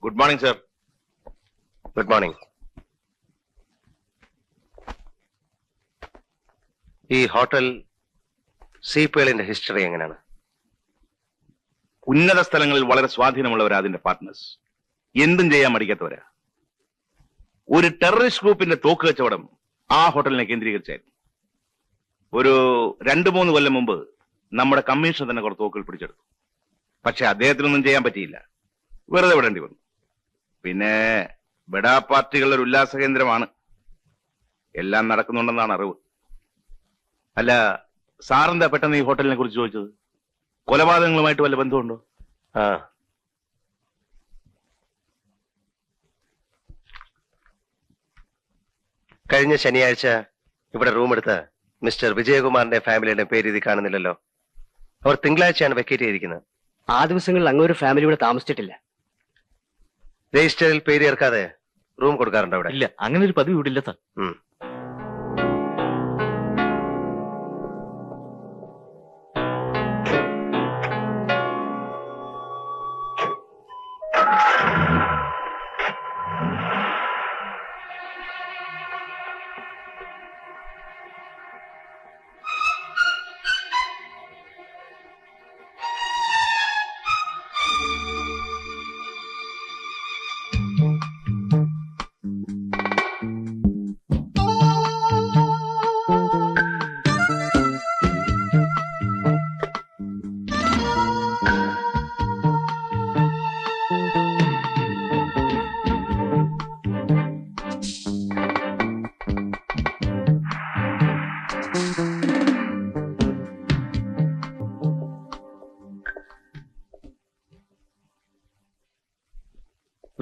Good morning sir. Good morning. ഈ hotel സീപ്പേളിന്റെ history എങ്ങനെയാണ്? ഉന്നത സ്ഥലങ്ങളിൽ വളരെ സ്വാധീനമുള്ളവരാ അതിന്റെ പാർട്ട്നേഴ്സ്. എന്തും ചെയ്യാൻ മടിക്കാത്തവരാ. ഒരു ടെററിസ്റ്റ് ഗ്രൂപ്പിന്റെ തോക്ക് കച്ചവടം ആ ഹോട്ടലിനെ കേന്ദ്രീകരിച്ചായിരുന്നു. ഒരു 2-3 കൊല്ലം മുമ്പ് നമ്മുടെ കമ്മീഷൻ തന്നെ കുറച്ച് തോക്കുകൾ പിടിച്ചെടുത്തു. പക്ഷെ അദ്ദേഹത്തിനൊന്നും ചെയ്യാൻ പറ്റിയില്ല. വെറുതെ വിടേണ്ടി വന്നു. പിന്നെ ബഡാ പാർട്ടികളുടെ ഒരു ഉല്ലാസ കേന്ദ്രമാണ്. എല്ലാം നടക്കുന്നുണ്ടെന്നാണ് അറിവ്. അല്ല, സാറെന്താ പെട്ടെന്ന് ഈ ഹോട്ടലിനെ കുറിച്ച് ചോദിച്ചത്? കൊലപാതകങ്ങളുമായിട്ട് വല്ല ബന്ധമുണ്ടോ? കഴിഞ്ഞ ശനിയാഴ്ച ഇവിടെ റൂം എടുത്ത മിസ്റ്റർ വിജയകുമാറിന്റെ ഫാമിലിയുടെ പേര് ഇത് കാണുന്നില്ലല്ലോ. അവർ തിങ്കളാഴ്ചയാണ് വെക്കേറ്റ് ചെയ്തിരിക്കുന്നത്. ആ ദിവസങ്ങളിൽ അങ്ങൊരു ഫാമിലി ഇവിടെ താമസിച്ചിട്ടില്ല. രജിസ്റ്ററിൽ പേര് ചേർക്കാതെ റൂം കൊടുക്കാറുണ്ടോ അവിടെ? ഇല്ല, അങ്ങനെ ഒരു പതിവ് ഇവിടെ ഇല്ല സാർ.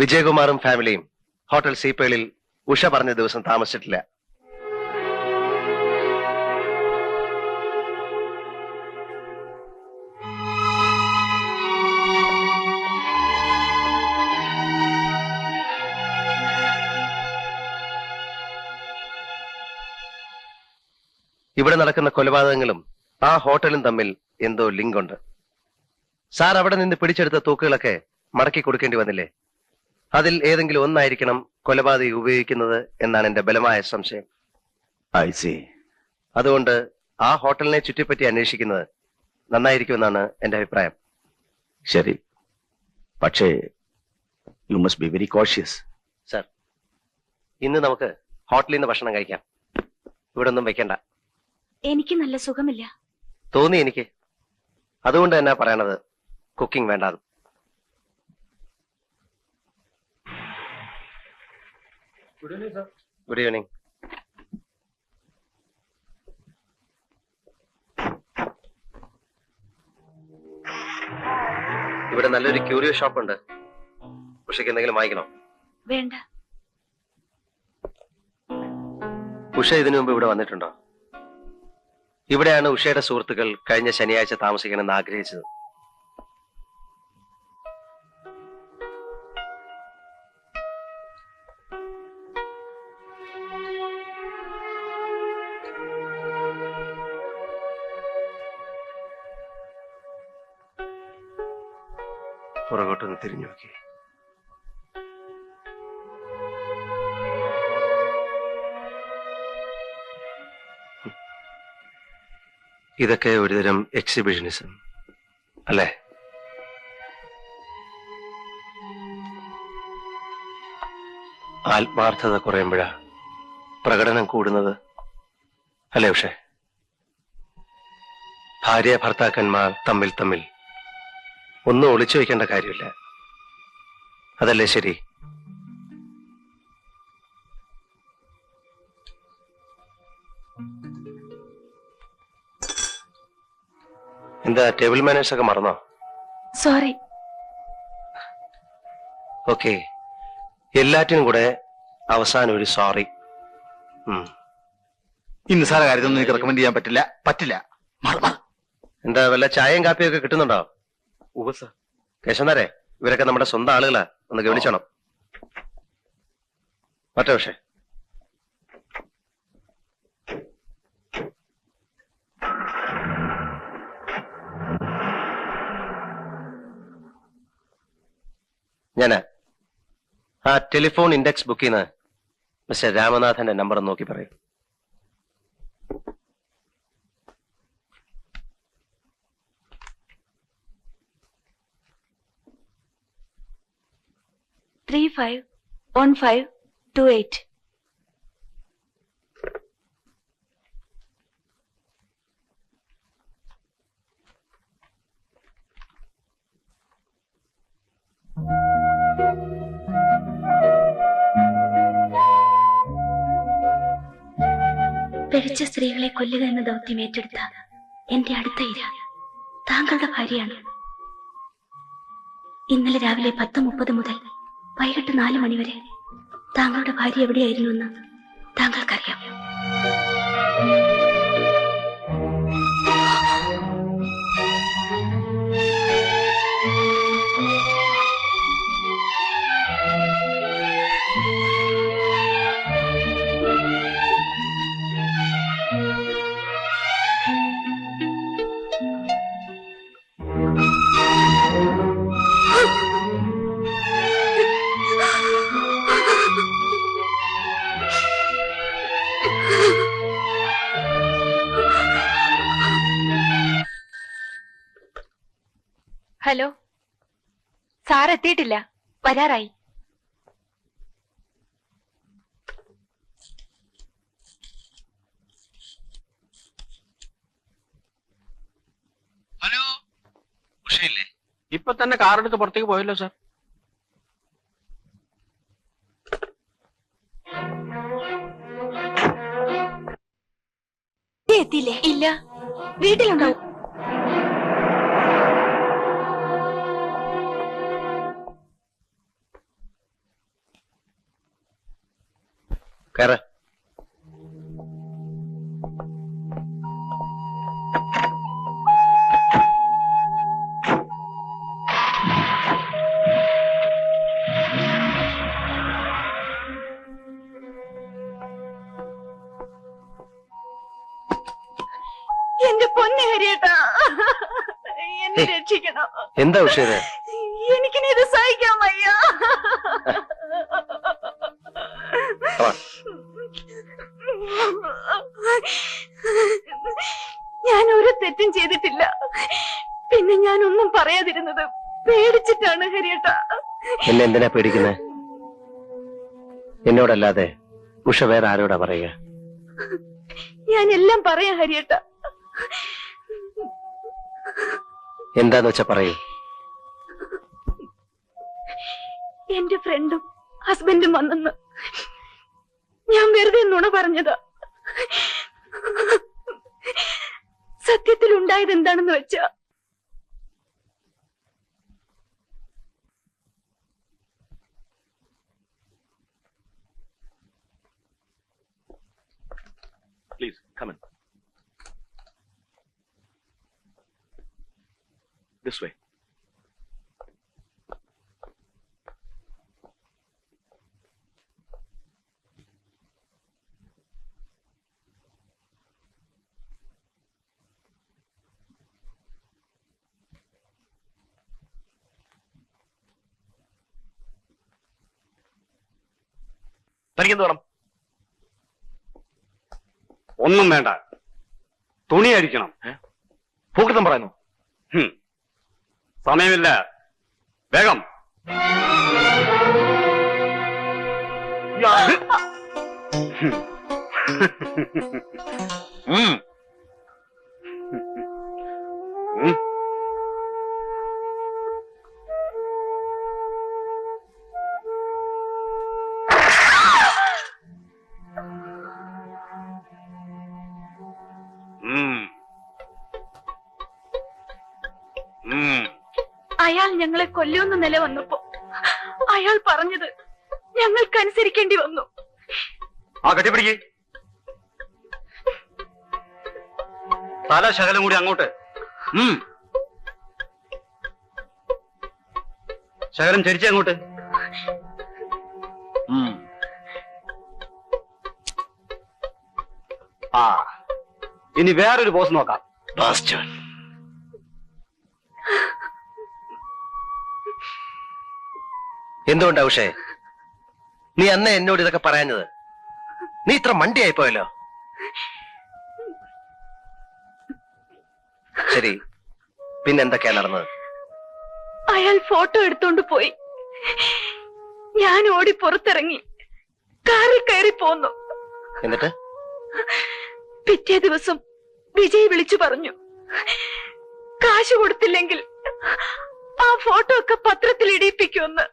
വിജയകുമാറും ഫാമിലിയും ഹോട്ടൽ സീപ്പേളിൽ ഉഷ പറഞ്ഞ ദിവസം താമസിച്ചിട്ടില്ല. ഇവിടെ നടക്കുന്ന കൊലപാതകങ്ങളും ആ ഹോട്ടലും തമ്മിൽ എന്തോ ലിങ്ക് ഉണ്ട്. സാർ അവിടെ നിന്ന് പിടിച്ചെടുത്ത തൂക്കുകളൊക്കെ മടക്കി കൊടുക്കേണ്ടി വന്നില്ലേ? അതിൽ ഏതെങ്കിലും ഒന്നായിരിക്കണം കൊലപാതകി ഉപയോഗിക്കുന്നത് എന്നാണ് എന്റെ ബലമായ സംശയം. അതുകൊണ്ട് ആ ഹോട്ടലിനെ ചുറ്റിപ്പറ്റി അന്വേഷിക്കുന്നത് നന്നായിരിക്കുമെന്നാണ് എന്റെ അഭിപ്രായം. ശരി, പക്ഷേ you must be very cautious. Sir, ഇന്ന് നമുക്ക് ഹോട്ടലിൽ നിന്ന് ഭക്ഷണം കഴിക്കാം. ഇവിടെ ഒന്നും വെക്കണ്ട. എനിക്ക് നല്ല സുഖമില്ല. തോന്നി എനിക്ക്. അതുകൊണ്ട് തന്നെ പറയണത് കുക്കിംഗ് വേണ്ടാന്ന്. Good evening. ഇവിടെ നല്ലൊരു ക്യൂരിയോ ഷോപ്പ് ഉണ്ട്. ഉഷയ്ക്ക് എന്തെങ്കിലും വാങ്ങിക്കണോ? വേണ്ട. ഉഷ ഇതിനു മുമ്പ് ഇവിടെ വന്നിട്ടുണ്ടോ? ഇവിടെയാണ് ഉഷയുടെ സുഹൃത്തുക്കൾ കഴിഞ്ഞ ശനിയാഴ്ച താമസിക്കണമെന്ന് ആഗ്രഹിച്ചത്. പുറകോട്ടൊന്ന് തിരിഞ്ഞു നോക്കി. ഇതൊക്കെ ഒരുതരം എക്സിബിഷനിസം അല്ലേ? ആത്മാർത്ഥത കുറയുമ്പോഴാ പ്രകടനം കൂടുന്നത് അല്ലേ ഉഷേ? ഭാര്യ ഭർത്താക്കന്മാർ തമ്മിൽ ഒന്നും ഒളിച്ചു വയ്ക്കേണ്ട കാര്യമില്ല. അതല്ലേ ശരി? എന്താ ടേബിൾ മാനേഴ്സ് ഒക്കെ മറന്നോ? സോറി. ഓക്കെ, എല്ലാറ്റിനും കൂടെ അവസാനം ഒരു സോറി. ഈ നിസ്സാര കാര്യത്തൊന്നും എനിക്ക് റെക്കമെൻഡ് ചെയ്യാൻ പറ്റില്ല. എന്താ വല്ല ചായയും കാപ്പിയും ഒക്കെ കിട്ടുന്നുണ്ടോ? കേശവനാരെ, ഇവരൊക്കെ നമ്മുടെ സ്വന്തം ആളുകളാ. ഒന്ന് ഗവനിച്ചോണം. മറ്റേ പക്ഷേ ഞാനാ ആ ടെലിഫോൺ ഇൻഡെക്സ് ബുക്കിൽ നിന്ന് മിസ്റ്റർ രാമനാഥന്റെ നമ്പർ നോക്കി പറയും. ത്രീ 51528. പിഴച്ച സ്ത്രീകളെ കൊല്ലുക എന്ന ദൗത്യം ഏറ്റെടുത്ത എന്റെ അടുത്ത ഇര താങ്കളുടെ ഭാര്യയാണ്. ഇന്നലെ രാവിലെ 10:30 മുതൽ വൈകിട്ട് 4 മണി വരെ താങ്കളുടെ ഭാര്യ എവിടെയായിരുന്നുവെന്ന് താങ്കൾക്കറിയാം. ഹലോ, സാർ എത്തിയിട്ടില്ല, വരാറായി. ഹലോ, ഉഷയില്ലേ? ഇപ്പൊ തന്നെ കാറെടുത്ത് പുറത്തേക്ക് പോയല്ലോ സാർ. എത്തിയില്ലേ? ഇല്ല, വീട്ടിലുണ്ടാവും. കയറ. എന്റെ പൊന്നെ ഹരിയേട്ടാ, എന്നെ രക്ഷിക്കണം. എന്താ ഉഷയത്? എനിക്കിനി ഇത് സഹിക്കാൻ വയ്യ. ഞാൻ ഒരു തെറ്റും ചെയ്തിട്ടില്ല. പിന്നെ ഞാനൊന്നും പറയാതിരുന്നത് പേടിച്ചിട്ടാണ് ഹരിയേട്ടാ. എന്നെ എന്തിനാ പേടിക്കുന്നത്? എന്നോടല്ലാതെ ഉഷ വേറെ ആരോടാ പറയുക? ഞാൻ എല്ലാം പറയാം ഹരിയേട്ടാ. എന്താന്ന് വെച്ചാ പറയൂ. എന്റെ ഫ്രണ്ടും ഹസ്ബൻഡും വന്നെന്ന് ഞാൻ വെറുതെ നുണ പറഞ്ഞതാ. സത്യത്തിൽ ഉണ്ടായത് എന്താണെന്ന് വെച്ചാ, Please, come in. This way. തനിക്കെന്ത് വേണം? ഒന്നും വേണ്ട, തുണി അരിക്കണം. പൂക്കിത്തം പറയുന്നു. സമയമില്ല, വേഗം. അയാൾ ഞങ്ങളെ കൊല്ലുമെന്ന് നില വന്നപ്പോ അയാൾ പറഞ്ഞത് ഞങ്ങൾക്കനുസരിക്കേണ്ടി വന്നു. ആ കെട്ടിപ്പിടിക്ക്. തല ശകലം കൂടി അങ്ങോട്ട്. ശകലം ചരിച്ച് അങ്ങോട്ട്. ആ, ഇനി വേറൊരു പോസ് നോക്കാം. എന്തുകൊണ്ടാ ഉഷേ നീ അന്നേ എന്നോട് ഇതൊക്കെ പറയാഞ്ഞത്? നീ ഇത്ര മണ്ടിയായിപ്പോയല്ലോ. ശരി, പിന്നെന്തൊക്കെയാ നടന്നത്? അയാൾ ഫോട്ടോ എടുത്തോണ്ട് പോയി. ഞാൻ ഓടി പുറത്തിറങ്ങി കാറിൽ കയറി പോന്നു. എന്നിട്ട് പിറ്റേ ദിവസം വിജയ് വിളിച്ചു പറഞ്ഞു, കാശ് കൊടുത്തില്ലെങ്കിൽ ആ ഫോട്ടോ ഒക്കെ പത്രത്തിൽ ഇടിയിപ്പിക്കുമെന്ന്.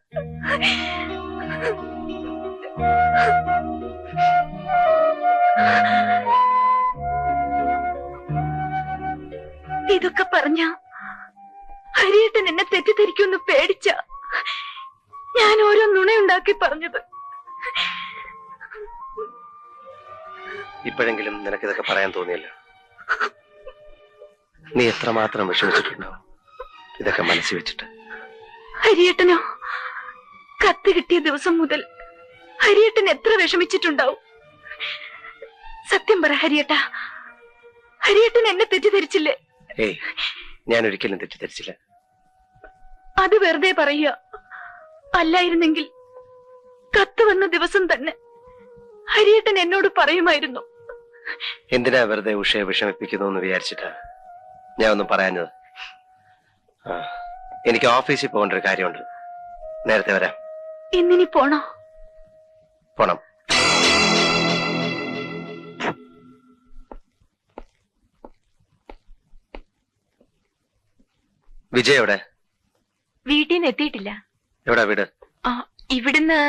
ഇതൊക്കെ പറഞ്ഞ ഹരിയേട്ടൻ എന്നെ തെറ്റിദ്ധരിക്കുമെന്ന് പേടിച്ച ഞാൻ ഓരോ നുണയുണ്ടാക്കി പറഞ്ഞത്. ഇപ്പോഴെങ്കിലും നിനക്കിതൊക്കെ പറയാൻ തോന്നിയല്ലോ. നീ എത്രമാത്രം വിഷമിച്ചിട്ടുണ്ടാവും ഇതൊക്കെ മനസ്സിൽ വെച്ചിട്ട്. ഹരിയേട്ടനോ, കത്ത് കിട്ടിയ ദിവസം മുതൽ ഹരിയേട്ടൻ എത്ര വിഷമിച്ചിട്ടുണ്ടാവും. സത്യം പറ ഹരിയേട്ട, ഹരിയേട്ടൻ എന്നെ തെറ്റിദ്ധരിച്ചില്ലേ? ഏയ്, ഞാൻ ഒരിക്കലും തെറ്റിദ്ധരിച്ചില്ല. അത് വെറുതെ പറയുക. അല്ലായിരുന്നെങ്കിൽ കത്ത് വന്ന ദിവസം തന്നെ ഹരിയേട്ടൻ എന്നോട് പറയുമായിരുന്നു. എന്തിനാ വെറുതെ ഉഷയെ വിഷമിപ്പിക്കുന്നു എന്ന് വിചാരിച്ചിട്ടാ ഞാൻ ഒന്നും പറയാഞ്ഞത്. എനിക്ക് ഓഫീസിൽ പോകേണ്ട ഒരു കാര്യമുണ്ട്. നേരത്തെ വരാം. ഇന്നിനി പോണോ? പോണം. വിജയ് എവിടെ? വീട്ടിൽ നിന്ന് എത്തിയിട്ടില്ല. എവിടാ വീട്? ഇവിടുന്ന്